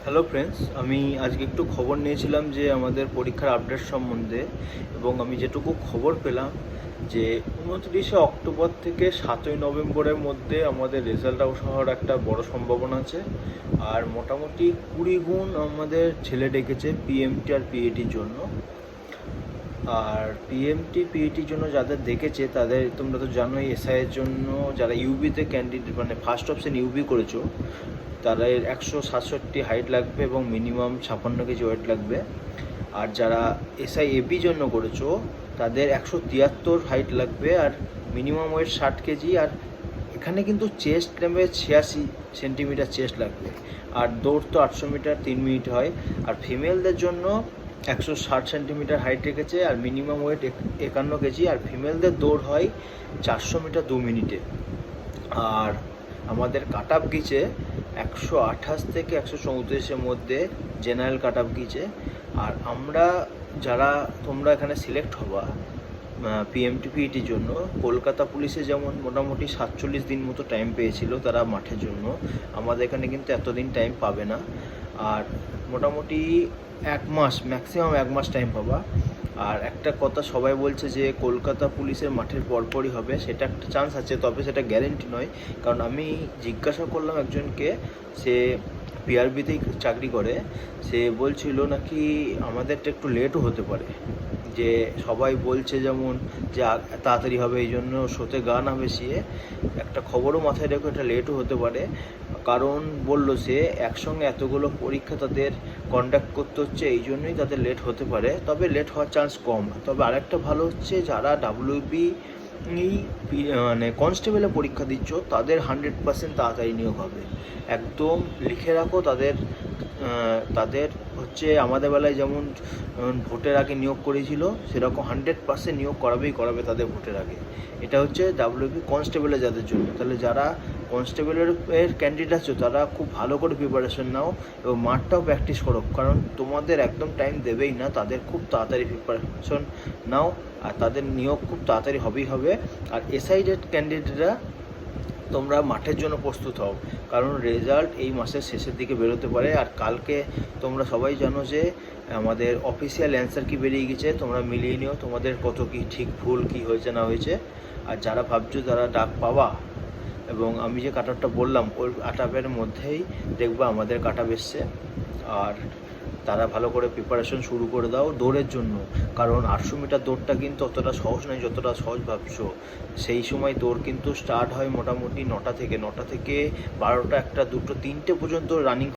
Hello friends, আমি আজকে একটু খবর নিয়েছিলাম যে আমাদের পরীক্ষার আপডেট সম্বন্ধে। এবং আমি যেটুকু খবর পেলাম যে 29শে অক্টোবর থেকে 7ই নভেম্বরের মধ্যে আমাদের রেজাল্ট আউট হওয়ার একটা বড় সম্ভাবনা আছে। আর মোটামুটি 20 গুণ আমাদের ছেলে ডেকেছে পিএমটি আর পিএটির জন্য। আর পিএমটি পিইটির জন্য যাদের দেখেছে তাদের তোমরা তো জানোই, এসআইয়ের জন্য যারা ইউবিতে ক্যান্ডিডেট মানে ফার্স্ট অপশন ইউবি করেছো তাদের 167 হাইট লাগবে এবং মিনিমাম 56 কেজি ওয়েট লাগবে। আর যারা এসআই এবি জন্য করেছো তাদের 173 হাইট লাগবে আর মিনিমাম ওয়েট 60 কেজি। আর এখানে কিন্তু চেস্ট নেবে 86 সেন্টিমিটার চেস্ট লাগবে। আর দৌড় তো 800 মিটার 3 মিনিট হয়। আর ফিমেলদের জন্য 160 সেন্টিমিটার হাইট রেখেছে আর মিনিমাম ওয়েট 51 কেজি। আর ফিমেলদের দৌড় হয় 400 মিটার 2 মিনিটে। আর আমাদের কাট আপ গিয়েছে 128 থেকে 134-এর মধ্যে জেনারেল কাট আপ গিয়েছে। আর আমরা যারা তোমরা এখানে সিলেক্ট হবা পিএমটি পিইটির জন্য, কলকাতা পুলিশে যেমন মোটামুটি 47 দিন মতো টাইম পেয়েছিল তারা মাঠের জন্য, আমাদের এখানে কিন্তু এতদিন টাইম পাবে না। আর মোটামুটি 1 মাস, ম্যাক্সিমাম 1 মাস টাইম পাবা। আর একটা কথা সবাই বলছে যে কলকাতা পুলিশের মাঠের পরপরই হবে, সেটা একটা চান্স আছে, তবে সেটা গ্যারেন্টি নয়। কারণ আমি জিজ্ঞাসা করলাম একজনকে, সে পিআরবিতেই চাকরি করে, সে বলছিল নাকি আমাদেরটা একটু লেটও হতে পারে। যে সবাই বলছে যেমন যে তাড়াতাড়ি হবে, এই জন্য শোতে গা না ভেসিয়ে একটা খবরও মাথায় রেখো, এটা লেটও হতে পারে। কারণ বলল সে একসঙ্গে এতগুলো পরীক্ষা তাদের কন্ডাক্ট করতে হচ্ছে, এই জন্যই তাদের লেট হতে পারে, তবে লেট হওয়ার চান্স কম। তবে আরেকটা ভালো হচ্ছে, যারা ডাব্লিউবি মানে কনস্টেবলের পরীক্ষা দিচ্ছ তাদের 100% তাড়াতাড়ি নিয়োগ হবে। একদম লিখে রাখো তাদের তাদের হচ্ছে আমাদের বেলায় যেমন ভোটের আগে নিয়োগ করেছিল, সেরকম 100% নিয়োগ করাবে তাদের ভোটের আগে। এটা হচ্ছে ডাব্লিউবি কনস্টেবলের যাদের জন্য। তাহলে যারা কনস্টেবলের ক্যান্ডিডেট আছো তারা খুব ভালো করে প্রিপারেশন নাও এবং মাঠটাও প্র্যাকটিস করো, কারণ তোমাদের একদম টাইম দেবেই না, তাদের খুব তাড়াতাড়ি প্রিপারেশন নাও আর তাদের নিয়োগ খুব তাড়াতাড়ি হবেই হবে। আর এসআইডেড ক্যান্ডিডেটরা তোমরা মাঠের জন্য প্রস্তুত হও, কারণ রেজাল্ট এই মাসের শেষের দিকে বেরোতে পারে। আর কালকে তোমরা সবাই জানো যে আমাদের অফিসিয়াল অ্যান্সার কি বেরিয়ে গেছে, তোমরা মিলিয়ে নিও তোমাদের কত কি ঠিক ভুল কি হয়েছে না হয়েছে। আর যারা ভাবছো তারা ডাক পাবা, এবং আমি যে কাট আপটা বললাম ওই কাট আপের মধ্যেই দেখবা আমাদের কাট আপ এসছে। আর তারা ভালো করে প্রিপারেশন শুরু করে দাও দৌড়ের জন্য, কারণ 800 মিটার দৌড়টা কিন্তু অতটা সহজ নয় যতটা সহজ ভাবছো। সেই সময় দৌড় কিন্তু স্টার্ট হয় মোটামুটি 9টা থেকে 12টা 1টা 2টো 3টে পর্যন্ত রানিং